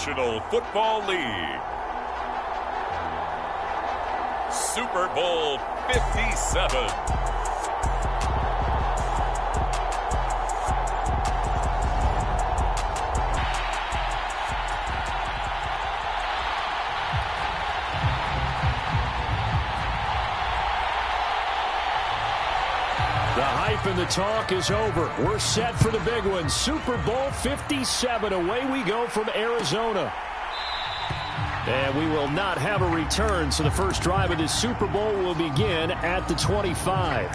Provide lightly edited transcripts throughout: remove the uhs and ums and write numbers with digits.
National Football League. Super Bowl 57. The hype and the talk is over. We're set for the big one. Super Bowl 57. Away we go from Arizona. And we will not have a return, so the first drive of this Super Bowl will begin at the 25.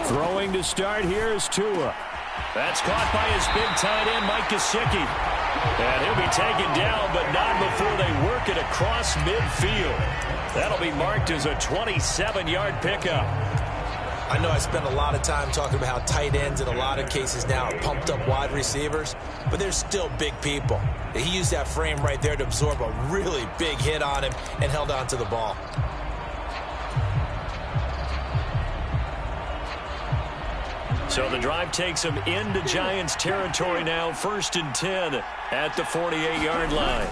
Throwing to start here is Tua. That's caught by his big tight end, Mike Gesicki. And he'll be taken down, but not before they work it across midfield. That'll be marked as a 27-yard pickup. I know I spent a lot of time talking about how tight ends in a lot of cases now are pumped up wide receivers, but they're still big people. He used that frame right there to absorb a really big hit on him and held on to the ball. So the drive takes him into Giants territory now. 1st and 10 at the 48-yard line.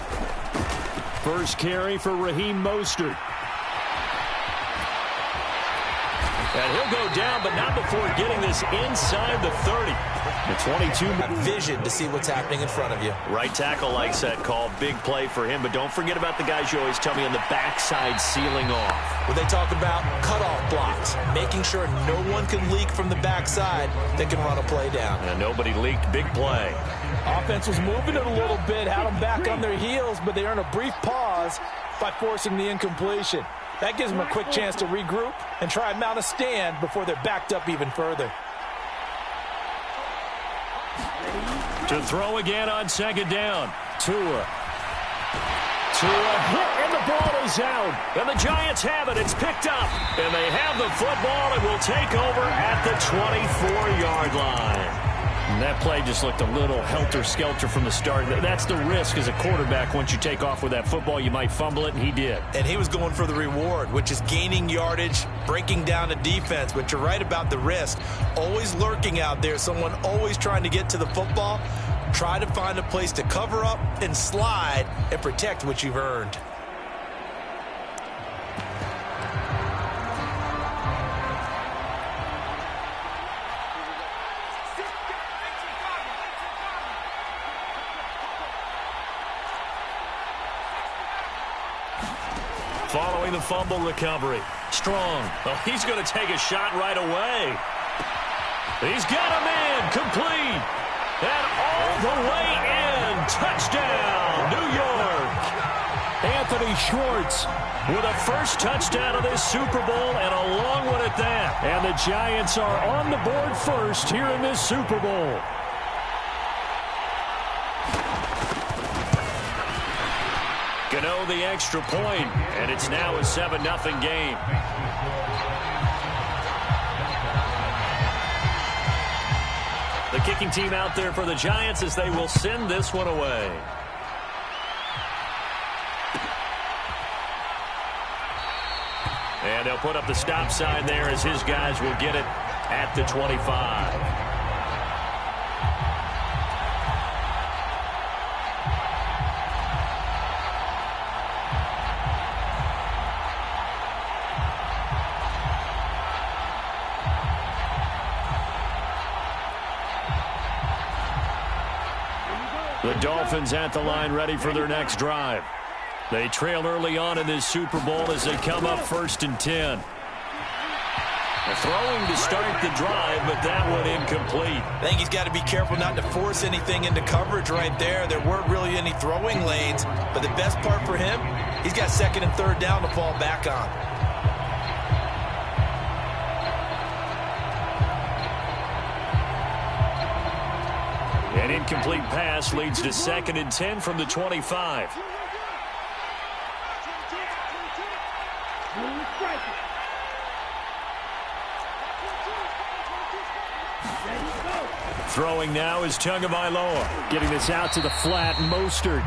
First carry for Raheem Mostert. And he'll go down, but not before getting this inside the 30. The 22. Vision to see what's happening in front of you. Right tackle likes that call. Big play for him, but don't forget about the guys you always tell me on the backside sealing off. When they talk about cutoff blocks, making sure no one can leak from the backside that can run a play down. And nobody leaked. Big play. Offense was moving it a little bit, had them back on their heels, but they earned a brief pause by forcing the incompletion. That gives them a quick chance to regroup and try and mount a stand before they're backed up even further. To throw again on 2nd down. Tua hit, and the ball is out. And the Giants have it. It's picked up. And they have the football and will take over at the 24-yard line. And that play just looked a little helter-skelter from the start. That's the risk as a quarterback. Once you take off with that football, you might fumble it, and he did. And he was going for the reward, which is gaining yardage, breaking down the defense. But you're right about the risk. Always lurking out there, someone always trying to get to the football. Try to find a place to cover up and slide and protect what you've earned. Following the fumble recovery. Strong. Oh, he's going to take a shot right away. He's got a man. Complete. And all the way in. Touchdown, New York. Anthony Schwartz with a first touchdown of this Super Bowl, and a long one at that. And the Giants are on the board first here in this Super Bowl. Gano the extra point, and it's now a 7-0 game. The kicking team out there for the Giants as they will send this one away. And they'll put up the stop sign there as his guys will get it at the 25. The Dolphins at the line ready for their next drive. They trail early on in this Super Bowl as they come up 1st and 10. Throwing to start the drive, but that one incomplete. I think he's got to be careful not to force anything into coverage right there. There weren't really any throwing lanes, but the best part for him, he's got 2nd and 3rd down to fall back on. And incomplete pass leads to 2nd and 10 from the 25. Throwing now is Tagovailoa. Getting this out to the flat, Mostert.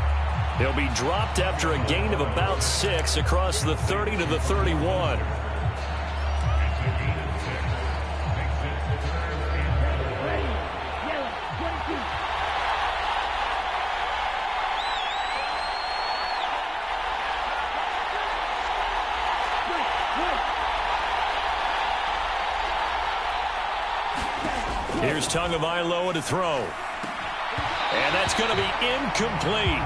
He'll be dropped after a gain of about 6 across the 30 to the 31. Here's Tagovailoa to throw. And that's going to be incomplete.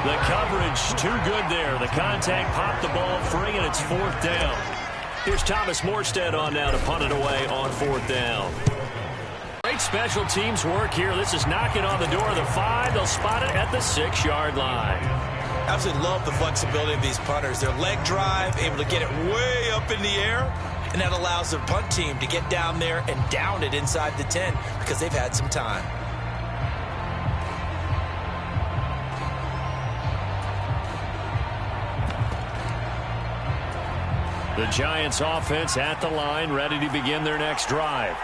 The coverage too good there. The contact popped the ball free, and it's 4th down. Here's Thomas Morstead on now to punt it away on 4th down. Great special teams work here. This is knocking on the door of the 5. They'll spot it at the 6-yard line. Absolutely love the flexibility of these punters. Their leg drive, able to get it way up in the air. And that allows the punt team to get down there and down it inside the 10 because they've had some time. The Giants offense at the line, ready to begin their next drive.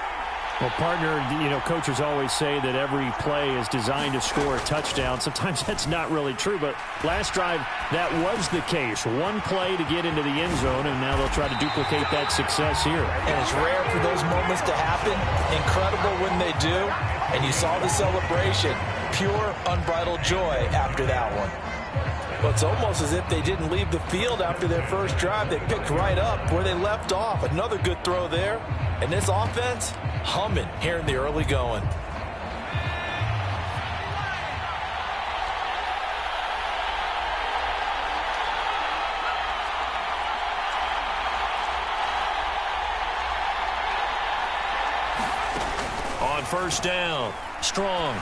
Well, partner, coaches always say that every play is designed to score a touchdown. Sometimes that's not really true, but last drive, that was the case. One play to get into the end zone, and now they'll try to duplicate that success here. And it's rare for those moments to happen. Incredible when they do. And you saw the celebration. Pure, unbridled joy after that one. Well, it's almost as if they didn't leave the field after their first drive. They picked right up where they left off. Another good throw there. And this offense, humming here in the early going. On 1st down, Strong.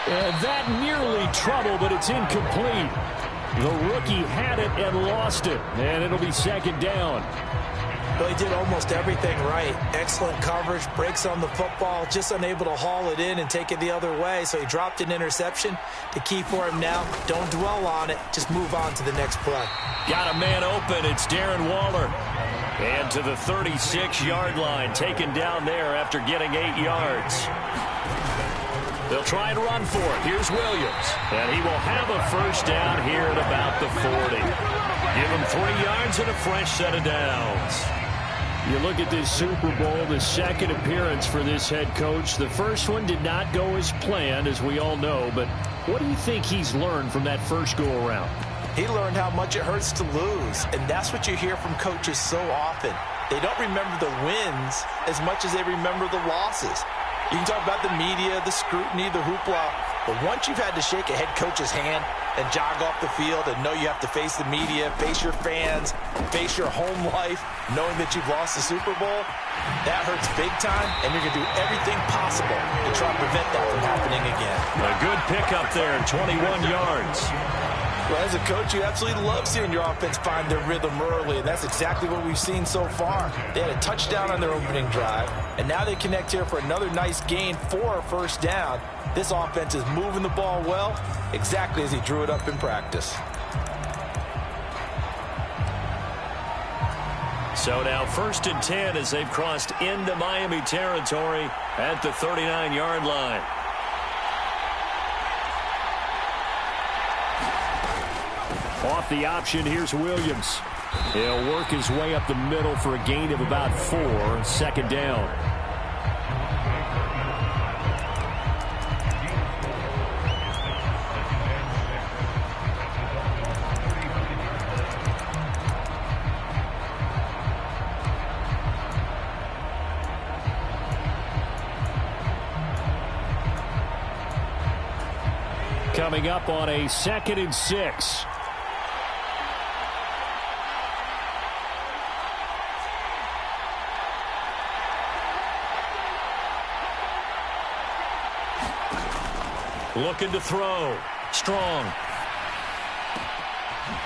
And that nearly trouble, but it's incomplete. The rookie had it and lost it, and it'll be 2nd down. Well, he did almost everything right. Excellent coverage, breaks on the football, just unable to haul it in and take it the other way, so he dropped an interception. The key for him now, don't dwell on it, just move on to the next play. Got a man open, it's Darren Waller. And to the 36-yard line, taken down there after getting 8 yards. They'll try and run for it. Here's Williams. And he will have a 1st down here at about the 40. Give him 3 yards and a fresh set of downs. You look at this Super Bowl, the 2nd appearance for this head coach. The first one did not go as planned, as we all know. But what do you think he's learned from that first go-around? He learned how much it hurts to lose. And that's what you hear from coaches so often. They don't remember the wins as much as they remember the losses. You can talk about the media, the scrutiny, the hoopla, but once you've had to shake a head coach's hand and jog off the field and know you have to face the media, face your fans, face your home life, knowing that you've lost the Super Bowl, that hurts big time, and you're going to do everything possible to try to prevent that from happening again. A good pickup there, 21 yards. Well, as a coach, you absolutely love seeing your offense find their rhythm early, and that's exactly what we've seen so far. They had a touchdown on their opening drive, and now they connect here for another nice gain for a 1st down. This offense is moving the ball well, exactly as he drew it up in practice. So now 1st and 10 as they've crossed into Miami territory at the 39-yard line. Off the option, here's Williams. He'll work his way up the middle for a gain of about 4, 2nd down. Coming up on a 2nd and 6. Looking to throw. Strong.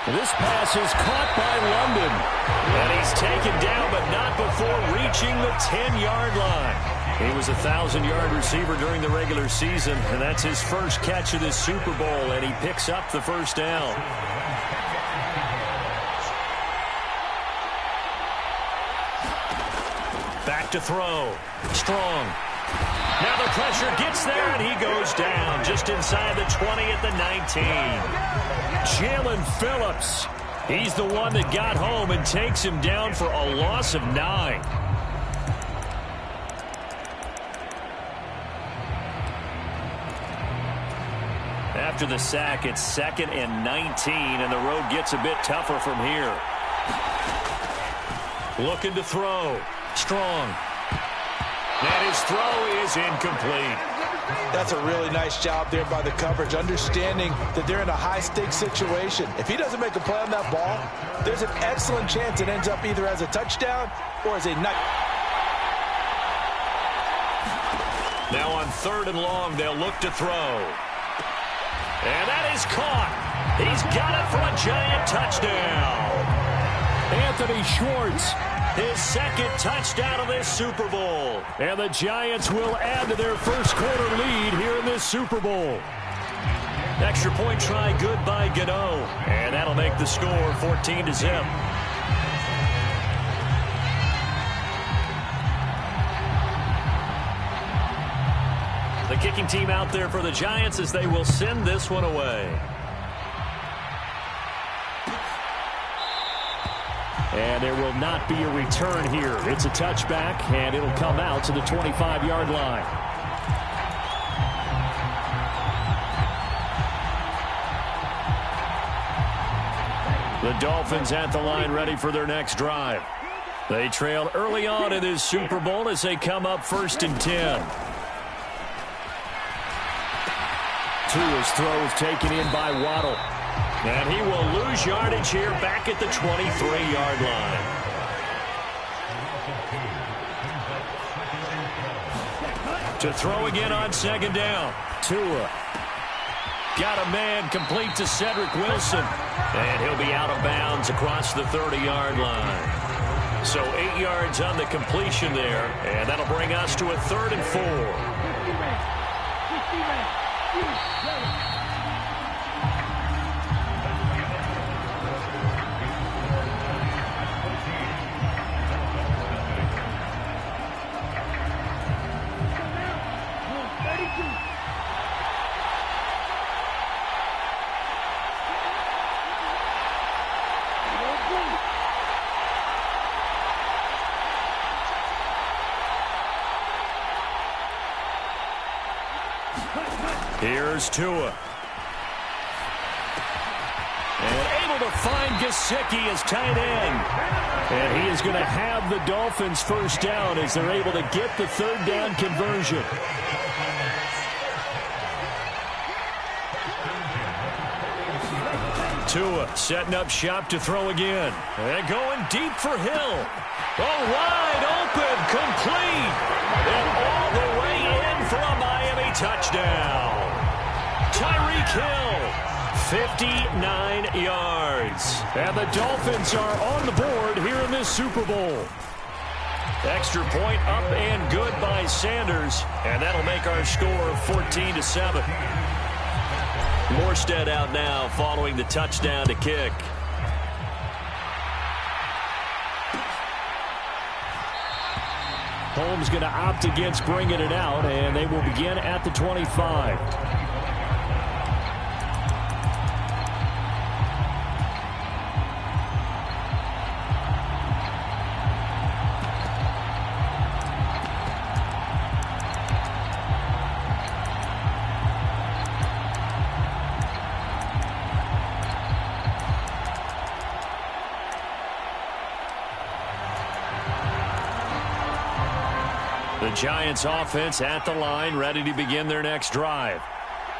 This pass is caught by London. And he's taken down, but not before reaching the 10-yard line. He was a 1,000-yard receiver during the regular season, and that's his first catch of this Super Bowl, and he picks up the first down. Back to throw. Strong. Now the pressure gets there, and he goes down just inside the 20 at the 19. Jalen Phillips. He's the one that got home and takes him down for a loss of 9. After the sack, it's 2nd and 19, and the road gets a bit tougher from here. Looking to throw. Strong. And his throw is incomplete. That's a really nice job there by the coverage, understanding that they're in a high-stakes situation. If he doesn't make a play on that ball, there's an excellent chance it ends up either as a touchdown or as a nice. Now on 3rd and long, they'll look to throw. And that is caught. He's got it for a giant touchdown. Anthony Schwartz. His 2nd touchdown of this Super Bowl. And the Giants will add to their first quarter lead here in this Super Bowl. Extra point try good by Gano. And that'll make the score 14-0. The kicking team out there for the Giants as they will send this one away. And there will not be a return here. It's a touchback, and it'll come out to the 25-yard line. The Dolphins at the line ready for their next drive. They trailed early on in this Super Bowl as they come up 1st and 10. Tua's throw is taken in by Waddle. And he will lose yardage here back at the 23-yard line. To throw again on 2nd down. Tua. Got a man complete to Cedric Wilson. And he'll be out of bounds across the 30-yard line. So 8 yards on the completion there. And that'll bring us to a 3rd and 4. Here's Tua. And able to find Gesicki as tight end. And he is going to have the Dolphins first down as they're able to get the 3rd down conversion. Tua setting up shop to throw again. And going deep for Hill. Oh, wide open, complete. And all the way in for a Miami touchdown. Tyreek Hill, 59 yards. And the Dolphins are on the board here in this Super Bowl. Extra point up and good by Sanders. And that'll make our score 14-7. Morstead out now following the touchdown to kick. Holmes going to opt against bringing it out, and they will begin at the 25. The Giants offense at the line, ready to begin their next drive.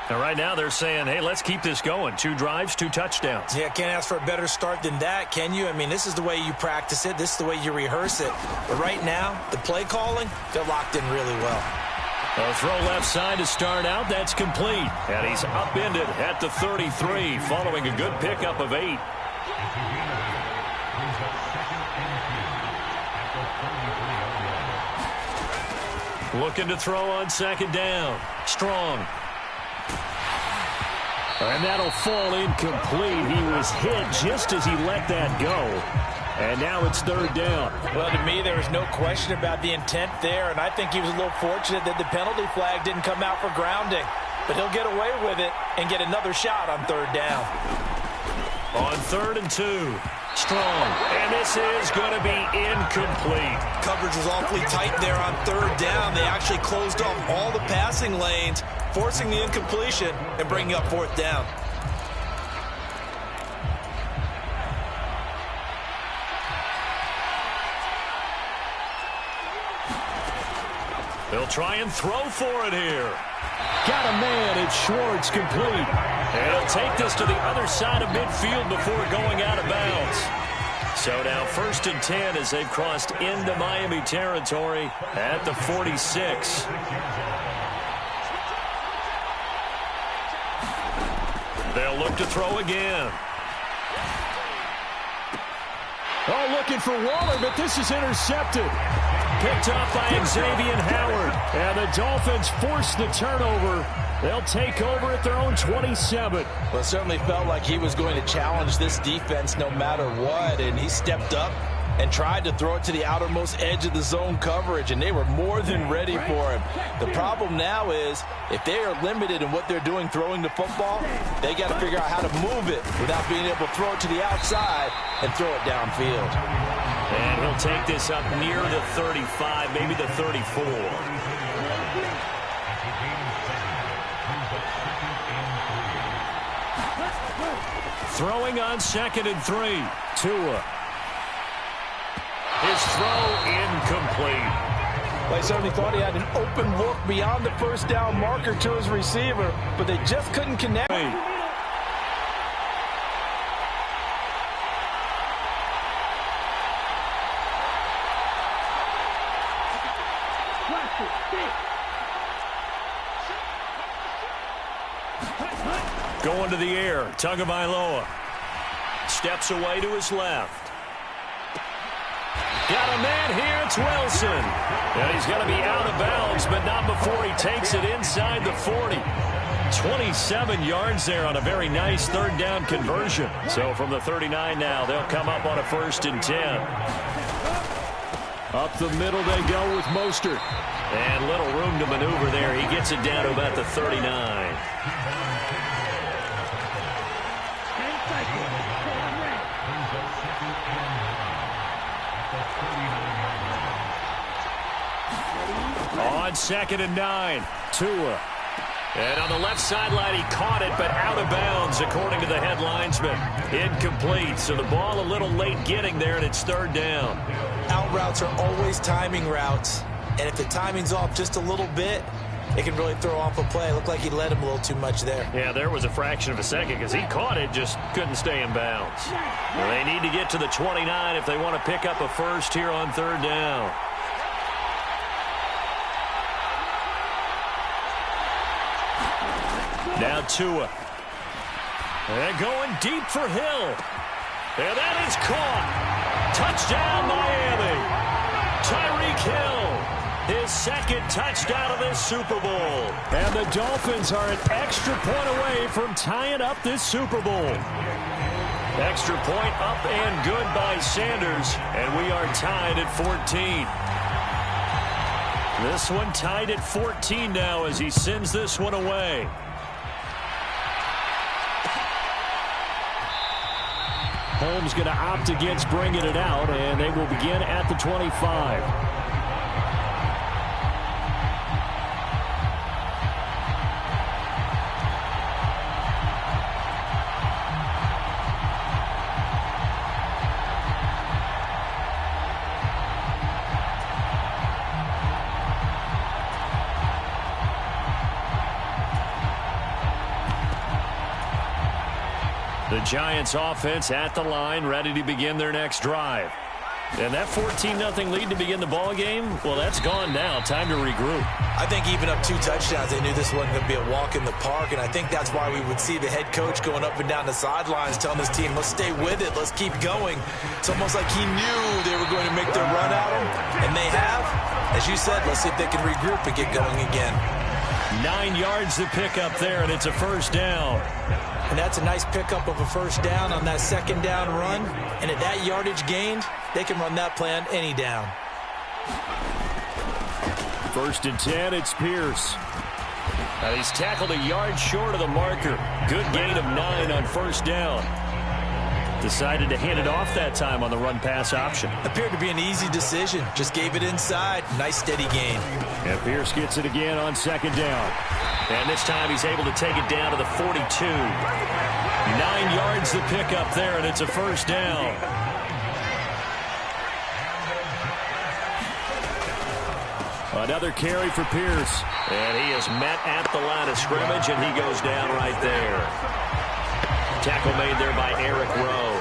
And right now they're saying, hey, let's keep this going. 2 drives, 2 touchdowns. Yeah, can't ask for a better start than that, can you? I mean, this is the way you practice it. This is the way you rehearse it. But right now, the play calling, they're locked in really well. A throw left side to start out. That's complete. And he's upended at the 33 following a good pickup of 8. Looking to throw on second down. Strong. And that'll fall incomplete. He was hit just as he let that go. And now it's third down. Well, to me, there was no question about the intent there, and I think he was a little fortunate that the penalty flag didn't come out for grounding. But he'll get away with it and get another shot on third down. On 3rd and 2. Strong. And this is going to be incomplete. Coverage was awfully tight there on third down. They actually closed off all the passing lanes, forcing the incompletion and bringing up fourth down. They'll try and throw for it here. Got a man. It's Schwartz, complete. And he'll take this to the other side of midfield before going out of bounds. So now 1st and 10 as they've crossed into Miami territory at the 46. They'll look to throw again. Oh, looking for Waller, but this is intercepted. Picked off by Xavier Howard. And the Dolphins force the turnover. They'll take over at their own 27. Well, it certainly felt like he was going to challenge this defense no matter what, and he stepped up and tried to throw it to the outermost edge of the zone coverage, and they were more than ready for him. The problem now is if they are limited in what they're doing throwing the football, they got to figure out how to move it without being able to throw it to the outside and throw it downfield. And he'll take this up near the 35, maybe the 34. Throwing on 2nd and 3. Tua. His throw incomplete. Well, I certainly thought he had an open look beyond the first down marker to his receiver, but they just couldn't connect. Going to the air, Tagovailoa. Steps away to his left. Got a man here, it's Wilson. And he's going to be out of bounds, but not before he takes it inside the 40. 27 yards there on a very nice third down conversion. So from the 39 now, they'll come up on a 1st and 10. Up the middle they go with Mostert. And little room to maneuver there. He gets it down to about the 39. On 2nd and 9, Tua. And on the left sideline, he caught it, but out of bounds, according to the head linesman. Incomplete, so the ball a little late getting there, and it's 3rd down. Out routes are always timing routes, and if the timing's off just a little bit, it can really throw off a play. It looked like he led him a little too much there. Yeah, there was a fraction of a second because he caught it, just couldn't stay in bounds. Well, they need to get to the 29 if they want to pick up a first here on 3rd down. Now Tua. And going deep for Hill. And that is caught. Touchdown, Miami. Tyreek Hill, his 2nd touchdown of this Super Bowl. And the Dolphins are an extra point away from tying up this Super Bowl. Extra point up and good by Sanders. And we are tied at 14. This one tied at 14 now as he sends this one away. Holmes going to opt against bringing it out, and they will begin at the 25. The Giants offense at the line, ready to begin their next drive. And that 14-0 lead to begin the ball game, well, that's gone now. Time to regroup. I think even up 2 touchdowns, they knew this wasn't going to be a walk in the park, and I think that's why we would see the head coach going up and down the sidelines telling his team, let's stay with it, let's keep going. It's almost like he knew they were going to make their run at him, and they have. And As you said, let's see if they can regroup and get going again. 9 yards to pick up there, and it's a first down. And that's a nice pickup of a first down on that second down run. And at that yardage gained, they can run that play on any down. 1st and 10, it's Pierce. Now he's tackled a yard short of the marker. Good gain of 9 on first down. Decided to hand it off that time on the run-pass option. Appeared to be an easy decision. Just gave it inside. Nice steady gain. And Pierce gets it again on 2nd down. And this time he's able to take it down to the 42. 9 yards to pick up there, and it's a first down. Another carry for Pierce. And he is met at the line of scrimmage, and he goes down right there. Tackle made there by Eric Rowe.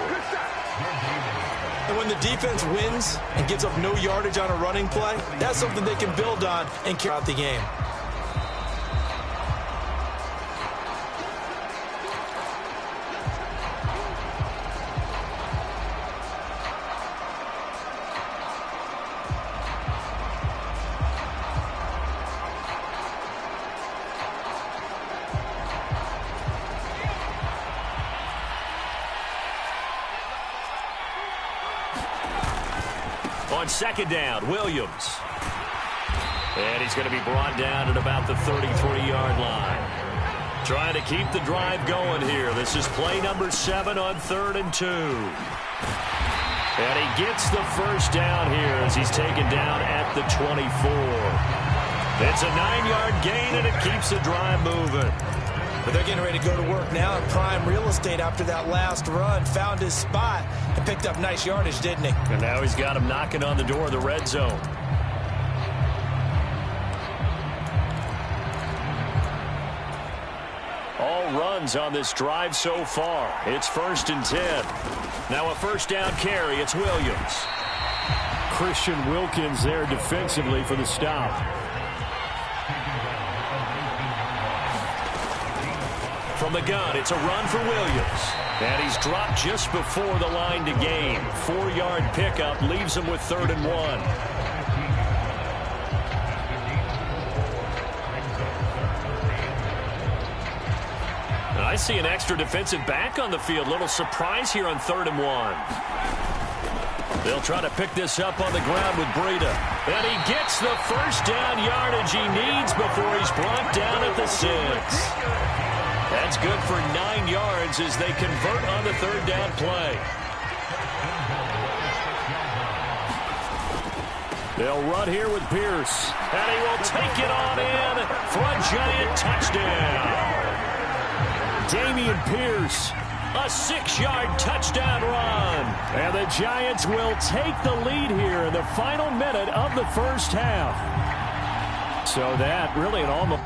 And when the defense wins and gives up no yardage on a running play, that's something they can build on and carry out the game. On 2nd down, Williams. And he's going to be brought down at about the 33-yard line. Trying to keep the drive going here. This is play number 7 on 3rd and 2. And he gets the first down here as he's taken down at the 24. It's a 9-yard gain, and it keeps the drive moving. But they're getting ready to go to work now in prime real estate after that last run. Found his spot and picked up nice yardage, didn't he? And now he's got him knocking on the door of the red zone. All runs on this drive so far. It's 1st and 10. Now a first down carry. It's Williams. Christian Wilkins there defensively for the stop. From the gun, it's a run for Williams. And he's dropped just before the line to gain. 4-yard pickup leaves him with 3rd and 1. And I see an extra defensive back on the field. Little surprise here on 3rd and 1. They'll try to pick this up on the ground with Breida. And he gets the first down yardage he needs before he's brought down at the 6. That's good for 9 yards as they convert on the 3rd down play. They'll run here with Pierce. And he will take it on in for a giant touchdown. Dameon Pierce. A 6-yard touchdown run. And the Giants will take the lead here in the final minute of the first half. So that really an almost...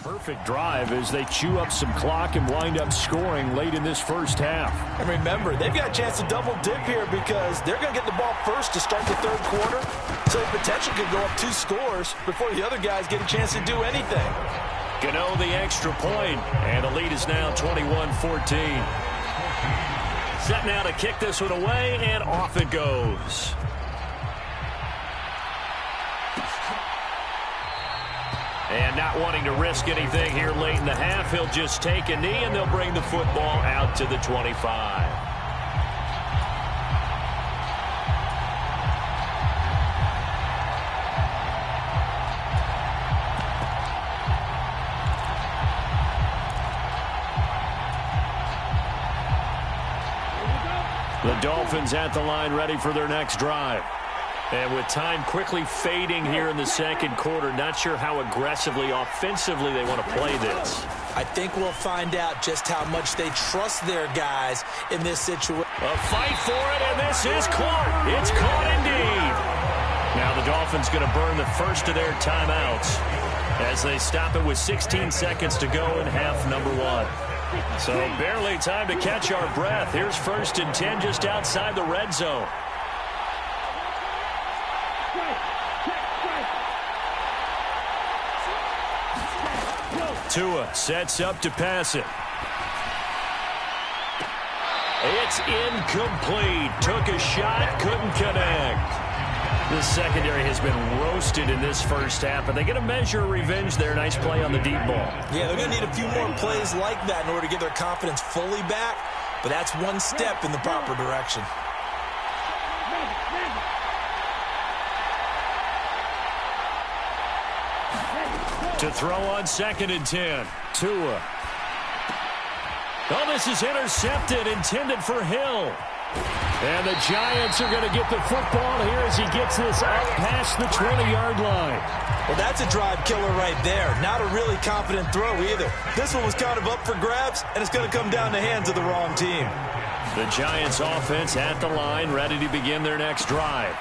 perfect drive as they chew up some clock and wind up scoring late in this first half. And remember, they've got a chance to double dip here because they're going to get the ball first to start the 3rd quarter. So the potential could go up 2 scores before the other guys get a chance to do anything. Gano the extra point, and the lead is now 21-14. Set now to kick this one away, and off it goes. And not wanting to risk anything here late in the half, he'll just take a knee, and they'll bring the football out to the 25. The Dolphins at the line ready for their next drive. And with time quickly fading here in the 2nd quarter, not sure how aggressively, offensively they want to play this. I think we'll find out just how much they trust their guys in this situation. A fight for it, and this is caught. It's caught indeed. Now the Dolphins going to burn the first of their timeouts. as they stop it with 16 seconds to go in half number 1. So barely time to catch our breath. Here's 1st and 10 just outside the red zone. Tua sets up to pass it. It's incomplete. Took a shot, couldn't connect. The secondary has been roasted in this first half, but they get a measure of revenge there. Nice play on the deep ball. Yeah, they're going to need a few more plays like that in order to get their confidence fully back, but that's one step in the proper direction. To throw on 2nd and 10. Tua. Oh, this is intercepted, intended for Hill. And the Giants are going to get the football here as he gets this up past the 20-yard line. Well, that's a drive killer right there. Not a really confident throw either. This one was kind of up for grabs, and it's going to come down the hands of the wrong team. The Giants offense at the line, ready to begin their next drive.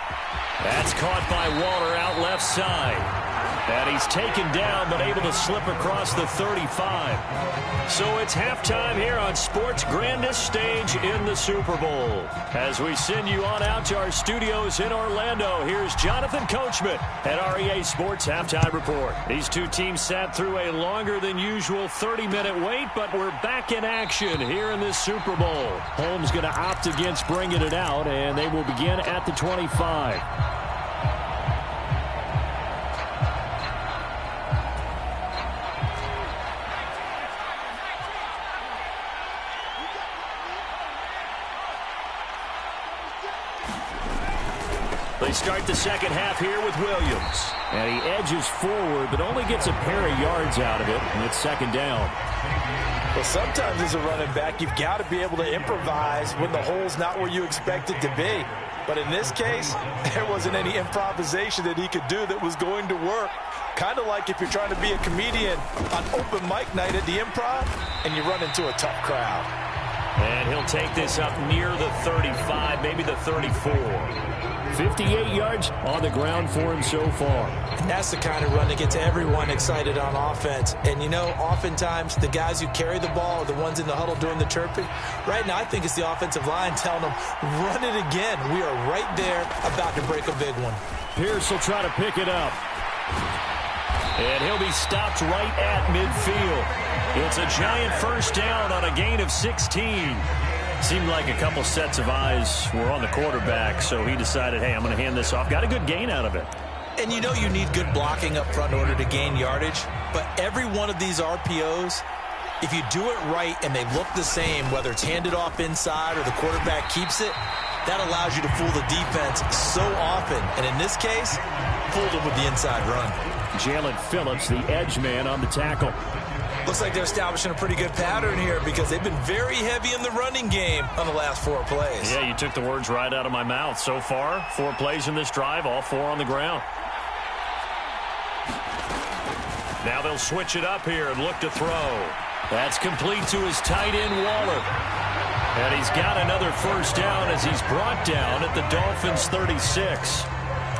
That's caught by Waller out left side. And he's taken down, but able to slip across the 35. So it's halftime here on sports' grandest stage in the Super Bowl. As we send you on out to our studios in Orlando, here's Jonathan Coachman at REA Sports Halftime Report. These two teams sat through a longer than usual 30-minute wait, but we're back in action here in this Super Bowl. Holmes going to opt against bringing it out, and they will begin at the 25. They start the second half here with Williams. And he edges forward, but only gets a pair of yards out of it, and it's 2nd down. Well, sometimes as a running back, you've got to be able to improvise when the hole's not where you expect it to be. But in this case, there wasn't any improvisation that he could do that was going to work. Kind of like if you're trying to be a comedian on open mic night at the Improv, and you run into a tough crowd. And he'll take this up near the 35, maybe the 34. 58 yards on the ground for him so far. And that's the kind of run that gets everyone excited on offense. And, you know, oftentimes the guys who carry the ball are the ones in the huddle doing the chirping. Right now, I think it's the offensive line telling them, run it again. We are right there about to break a big one. Pierce will try to pick it up. And he'll be stopped right at midfield. It's a Giant first down on a gain of 16. Seemed like a couple sets of eyes were on the quarterback, so he decided, hey, I'm going to hand this off. Got a good gain out of it. And you know you need good blocking up front in order to gain yardage, but every one of these RPOs, if you do it right and they look the same, whether it's handed off inside or the quarterback keeps it, that allows you to fool the defense so often. And in this case, fooled them with the inside run. Jalen Phillips, the edge man on the tackle. Looks like they're establishing a pretty good pattern here because they've been very heavy in the running game on the last 4 plays. Yeah, you took the words right out of my mouth. So far, 4 plays in this drive, all 4 on the ground. Now they'll switch it up here and look to throw. That's complete to his tight end, Waller. And he's got another first down as he's brought down at the Dolphins' 36.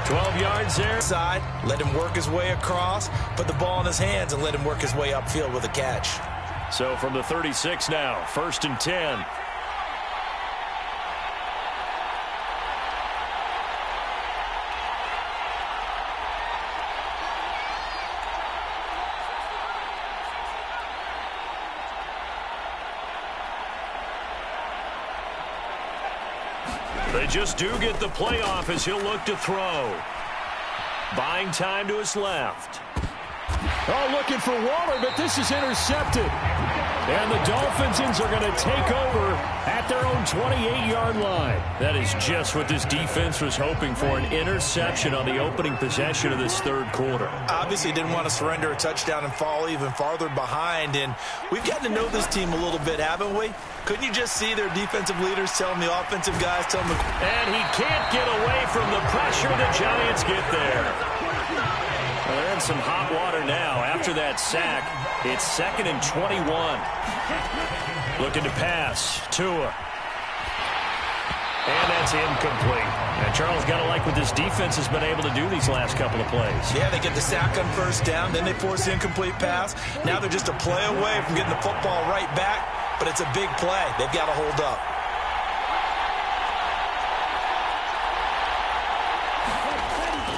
12 yards there. Side, let him work his way across, put the ball in his hands, and let him work his way upfield with a catch. So from the 36 now, 1st and 10. They just do get the playoff as he'll look to throw. Buying time to his left. Oh, looking for Waller, but this is intercepted. And the Dolphins are going to take over at their own 28-yard line. That is just what this defense was hoping for, an interception on the opening possession of this third quarter. Obviously didn't want to surrender a touchdown and fall even farther behind. And we've gotten to know this team a little bit, haven't we? Couldn't you just see their defensive leaders telling the offensive guys, telling them... And he can't get away from the pressure. The Giants get there. Well, they're in some hot water now. After that sack, it's 2nd and 21. Looking to pass. Tua. And that's incomplete. And Charles, got to like what this defense has been able to do these last couple of plays. Yeah, they get the sack on first down, then they force the incomplete pass. Now they're just a play away from getting the football right back, but it's a big play. They've got to hold up.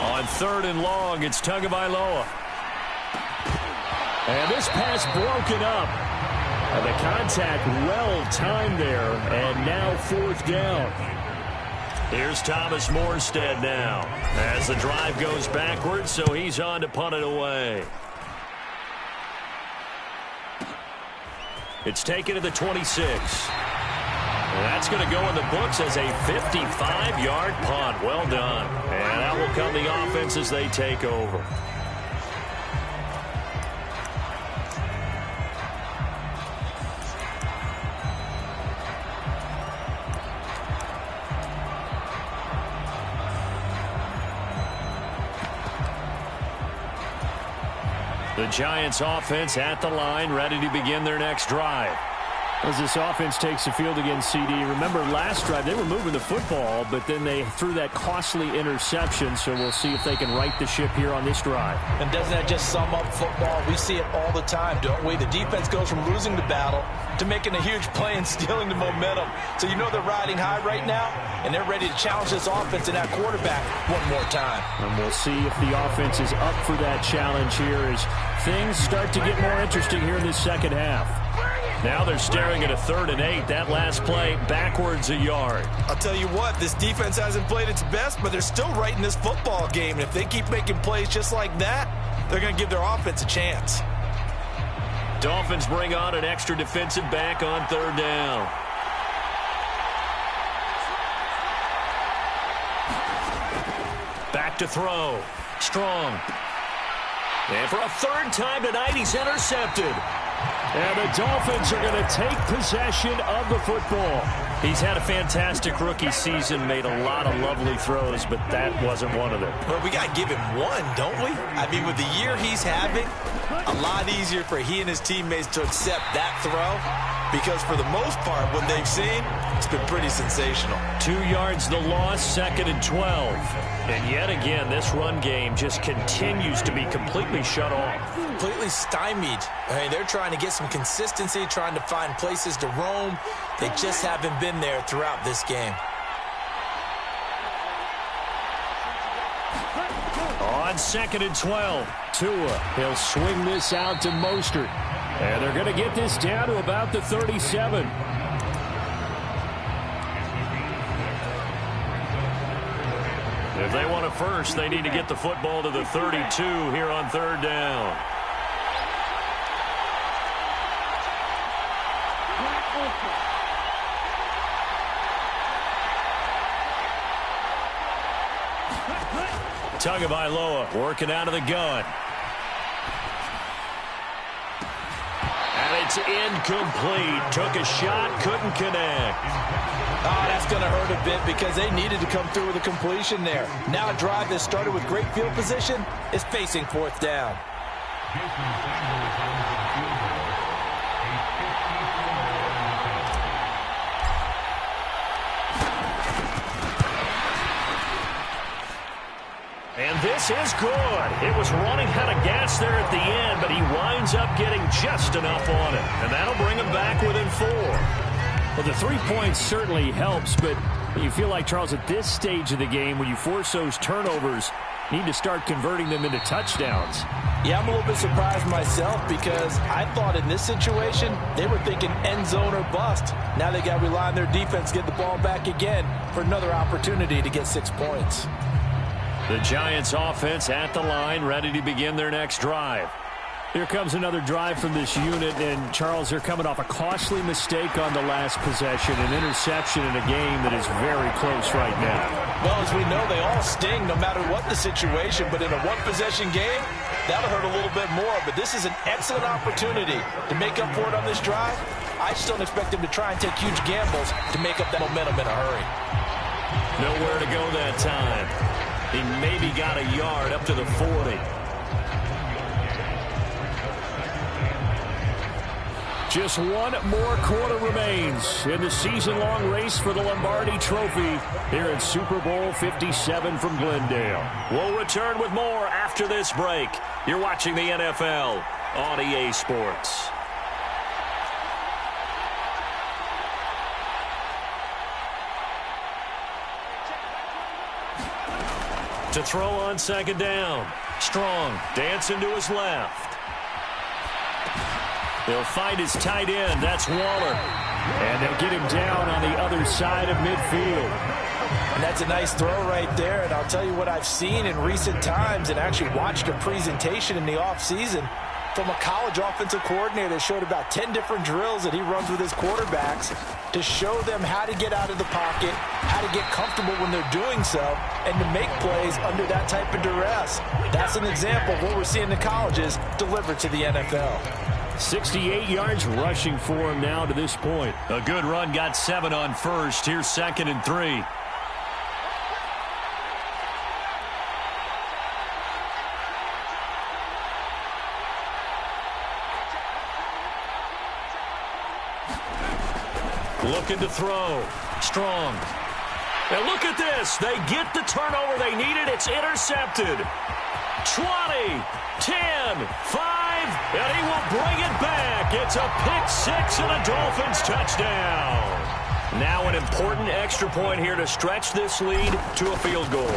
On 3rd and long, it's Tagovailoa. And this pass broken up. And the contact well timed there, and now 4th down. Here's Thomas Morstead now as the drive goes backwards, so he's on to punt it away. It's taken to the 26. That's going to go in the books as a 55-yard punt. Well done. And that will come the offense as they take over. The Giants offense at the line, ready to begin their next drive. As this offense takes the field against CD, remember last drive they were moving the football, but then they threw that costly interception, so we'll see if they can right the ship here on this drive. And doesn't that just sum up football? We see it all the time, don't we? The defense goes from losing the battle to making a huge play and stealing the momentum. So you know they're riding high right now, and they're ready to challenge this offense and that quarterback one more time. And we'll see if the offense is up for that challenge here as things start to get more interesting here in this second half. Now they're staring at a 3rd and 8. That last play backwards a yard. I'll tell you what, this defense hasn't played its best, but they're still right in this football game. And if they keep making plays just like that, they're going to give their offense a chance. Dolphins bring on an extra defensive back on 3rd down. Back to throw. Strong. And for a 3rd time tonight, he's intercepted. And the Dolphins are going to take possession of the football. He's had a fantastic rookie season, made a lot of lovely throws, but that wasn't one of them. Well, we got to give him one, don't we? I mean, with the year he's having, a lot easier for he and his teammates to accept that throw because for the most part, what they've seen, it's been pretty sensational. 2 yards the loss, 2nd and 12. And yet again, this run game just continues to be completely shut off. Completely stymied. I mean, they're trying to get some consistency, trying to find places to roam. They just haven't been there throughout this game. On 2nd and 12. Tua, he'll swing this out to Mostert. And they're going to get this down to about the 37. If they want a first, they need to get the football to the 32 here on 3rd down. Tagovailoa working out of the gun. And it's incomplete. Took a shot, couldn't connect. Oh, that's going to hurt a bit because they needed to come through with a completion there. Now a drive that started with great field position is facing 4th down. And this is good. It was running out of gas there at the end, but he winds up getting just enough on it. And that'll bring him back within 4. Well, the 3 points certainly helps, but you feel like, Charles, at this stage of the game, when you force those turnovers, you need to start converting them into touchdowns. Yeah, I'm a little bit surprised myself because I thought in this situation, they were thinking end zone or bust. Now they got to rely on their defense to get the ball back again for another opportunity to get 6 points. The Giants offense at the line, ready to begin their next drive. Here comes another drive from this unit, and Charles, they're coming off a costly mistake on the last possession, an interception in a game that is very close right now. Well, as we know, they all sting no matter what the situation, but in a one-possession game, that'll hurt a little bit more. But this is an excellent opportunity to make up for it on this drive. I just don't expect them to try and take huge gambles to make up that momentum in a hurry. Nowhere to go that time. He maybe got a yard up to the 40. Just one more quarter remains in the season-long race for the Lombardi Trophy here at Super Bowl 57 from Glendale. We'll return with more after this break. You're watching the NFL on EA Sports. To throw on second down. Strong dancing to his left. He'll find his tight end. That's Waller. And they'll get him down on the other side of midfield. And that's a nice throw right there. And I'll tell you what I've seen in recent times and actually watched a presentation in the offseason from a college offensive coordinator that showed about 10 different drills that he runs with his quarterbacks to show them how to get out of the pocket, how to get comfortable when they're doing so, and to make plays under that type of duress. That's an example of what we're seeing in the colleges delivered to the NFL. 68 yards rushing for him now to this point. A good run, got 7 on first. Here's 2nd and 3. Looking to throw. Strong. And look at this. They get the turnover they needed. It's intercepted. 20, 10, 5, and he will bring it back. It's a pick 6 and a Dolphins touchdown. Now an important extra point here to stretch this lead to a field goal.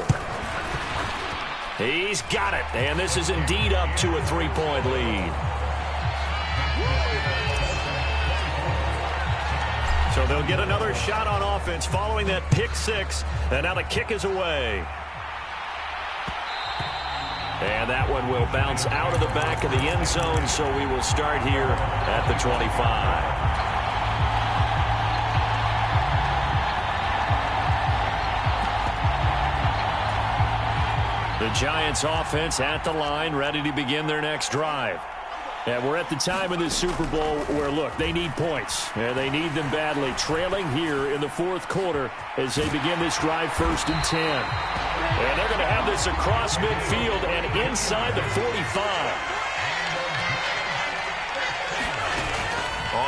He's got it, and this is indeed up to a 3-point lead. So they'll get another shot on offense following that pick 6, and now the kick is away. And that one will bounce out of the back of the end zone, so we will start here at the 25. The Giants offense at the line, ready to begin their next drive. And we're at the time in this Super Bowl where, look, they need points. And they need them badly. Trailing here in the 4th quarter as they begin this drive 1st and 10. And they're going to have this across midfield and inside the 45.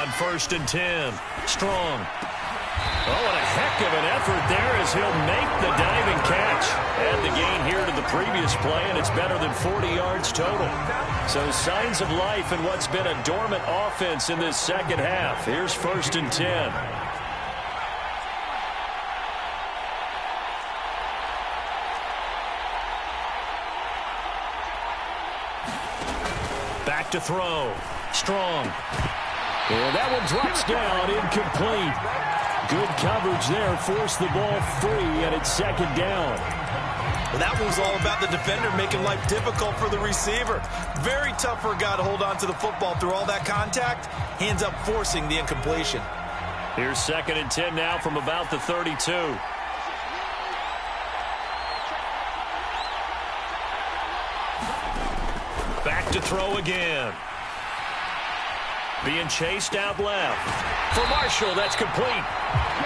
On 1st and 10. Strong. Oh, and a heck of an effort there as he'll make the diving catch. Add the gain here to the previous play, and it's better than 40 yards total. So signs of life in what's been a dormant offense in this second half. Here's 1st and 10. Back to throw. Strong. And that one drops down, incomplete. Good coverage there, forced the ball free, and it's 2nd down. Well, that was all about the defender making life difficult for the receiver. Very tough for a guy to hold on to the football through all that contact. He ends up forcing the incompletion. Here's 2nd and 10 now from about the 32. Back to throw again. Being chased out left. For Marshall, that's complete.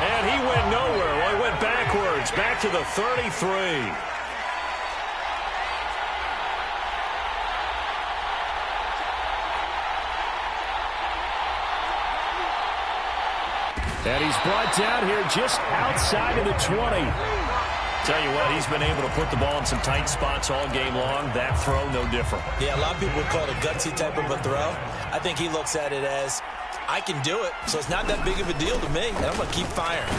And he went nowhere. Well, he went backwards. Back to the 33. And he's brought down here just outside of the 20. Tell you what, he's been able to put the ball in some tight spots all game long. That throw, no different. Yeah, a lot of people would call it a gutsy type of a throw. I think he looks at it as, I can do it, so it's not that big of a deal to me, and I'm going to keep firing.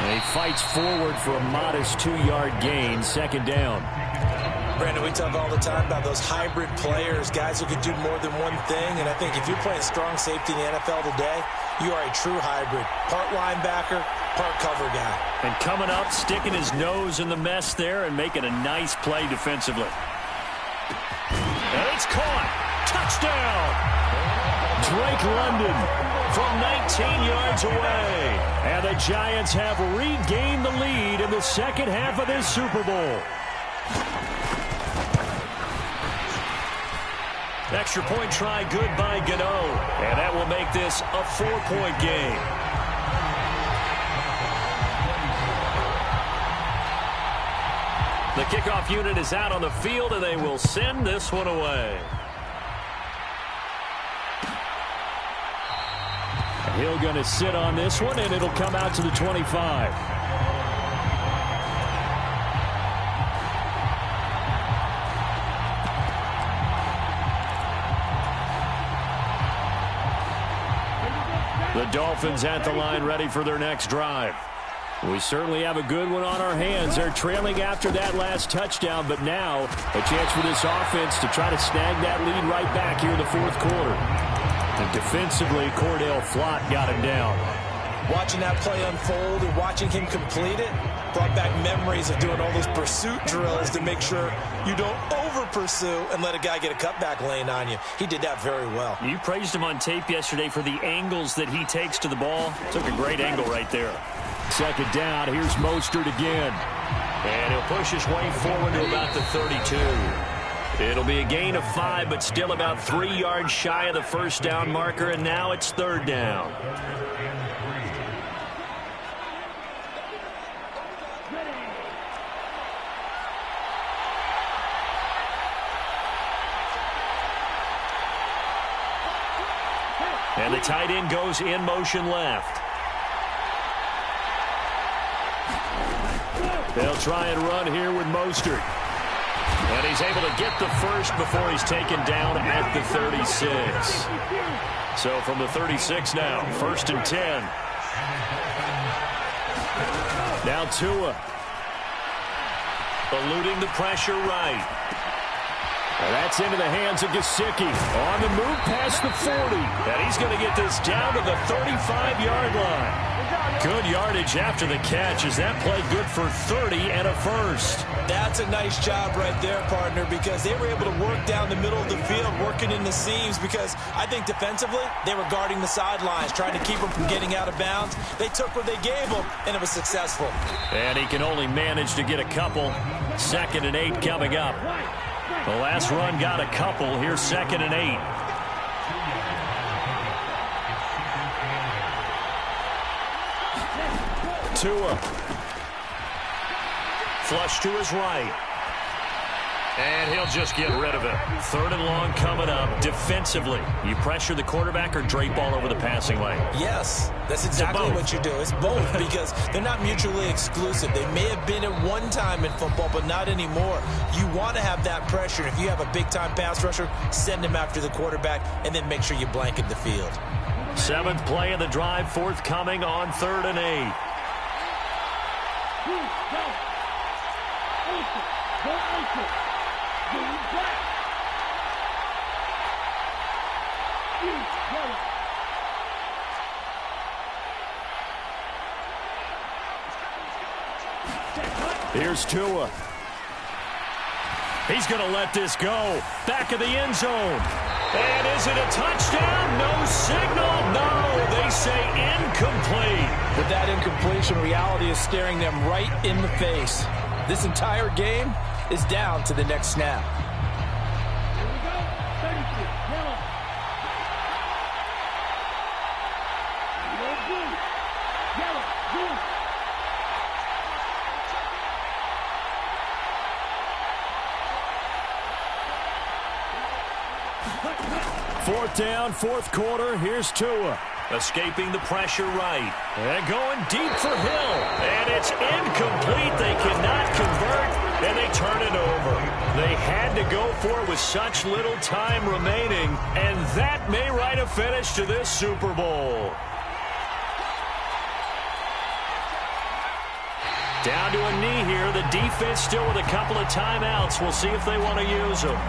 And he fights forward for a modest 2-yard gain, 2nd down. Brandon, we talk all the time about those hybrid players, guys who can do more than one thing, and I think if you're playing strong safety in the NFL today, you are a true hybrid. Part linebacker, part cover guy. And coming up, sticking his nose in the mess there and making a nice play defensively. And it's caught. Touchdown. Drake London from 19 yards away. And the Giants have regained the lead in the second half of this Super Bowl. Extra point try good by Gano. And that will make this a 4-point game. The kickoff unit is out on the field, and they will send this one away. Hill going to sit on this one, and it'll come out to the 25. The Dolphins at the line, ready for their next drive. We certainly have a good one on our hands. They're trailing after that last touchdown, but now a chance for this offense to try to snag that lead right back here in the fourth quarter. And defensively, Cordell Flott got him down. Watching that play unfold and watching him complete it brought back memories of doing all those pursuit drills to make sure you don't over-pursue and let a guy get a cutback lane on you. He did that very well. You praised him on tape yesterday for the angles that he takes to the ball. Took a great angle right there. Second down, here's Mostert again. And he'll push his way forward to about the 32. It'll be a gain of 5, but still about 3 yards shy of the first down marker, and now it's third down. And the tight end goes in motion left. They'll try and run here with Mostert. And he's able to get the first before he's taken down at the 36. So from the 36 now, 1st and 10. Now Tua. Eluding the pressure right. Well, that's into the hands of Gesicki. On the move past the 40. And he's going to get this down to the 35-yard line. Good yardage after the catch. Is that play good for 30 and a first? That's a nice job right there, partner, because they were able to work down the middle of the field, working in the seams, because I think defensively they were guarding the sidelines, trying to keep them from getting out of bounds. They took what they gave them, and it was successful. And he can only manage to get a couple. 2nd and 8 coming up. The last run got a couple. Here's 2nd and 8. Tua. Flush to his right. And he'll just get rid of it. 3rd and long coming up. Defensively, you pressure the quarterback or drape all over the passing lane? Yes, that's exactly what you do. It's both because they're not mutually exclusive. They may have been at one time in football, but not anymore. You want to have that pressure. If you have a big-time pass rusher, send him after the quarterback, and then make sure you blanket the field. 7th play of the drive, forthcoming on 3rd and 8. Here's Tua. He's going to let this go. Back of the end zone. And is it a touchdown? No signal. No, they say incomplete. With that incompletion, reality is staring them right in the face. This entire game is down to the next snap. Fourth down, fourth quarter. Here's Tua. Escaping the pressure right. And going deep for Hill. And it's incomplete. They cannot convert, and they turn it over. They had to go for it with such little time remaining, and that may write a finish to this Super Bowl. Down to a knee here. The defense still with a couple of timeouts. We'll see if they want to use them.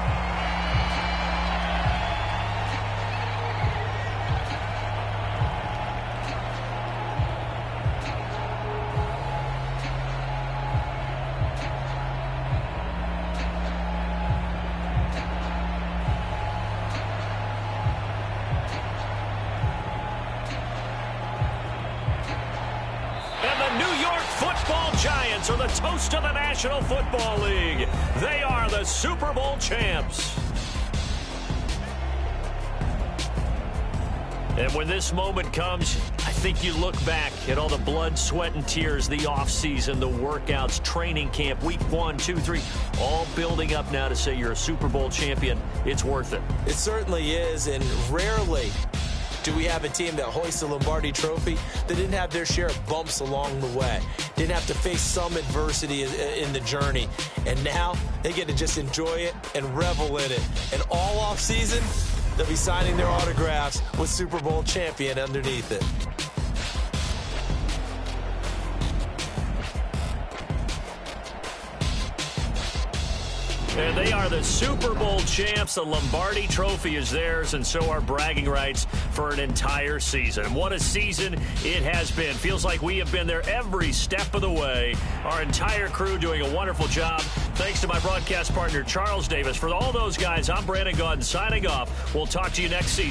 Giants are the toast of the National Football League. They are the Super Bowl champs. And when this moment comes, I think you look back at all the blood, sweat, and tears, the offseason, the workouts, training camp, week 1, 2, 3, all building up now to say you're a Super Bowl champion. It's worth it. It certainly is, and rarely do we have a team that hoists the Lombardi Trophy that didn't have their share of bumps along the way, didn't have to face some adversity in the journey, and now they get to just enjoy it and revel in it. And all off season, they'll be signing their autographs with Super Bowl champion underneath it. And they are the Super Bowl champs. The Lombardi Trophy is theirs, and so are bragging rights for an entire season. What a season it has been. Feels like we have been there every step of the way. Our entire crew doing a wonderful job. Thanks to my broadcast partner, Charles Davis. For all those guys, I'm Brandon Gaudin signing off. We'll talk to you next season.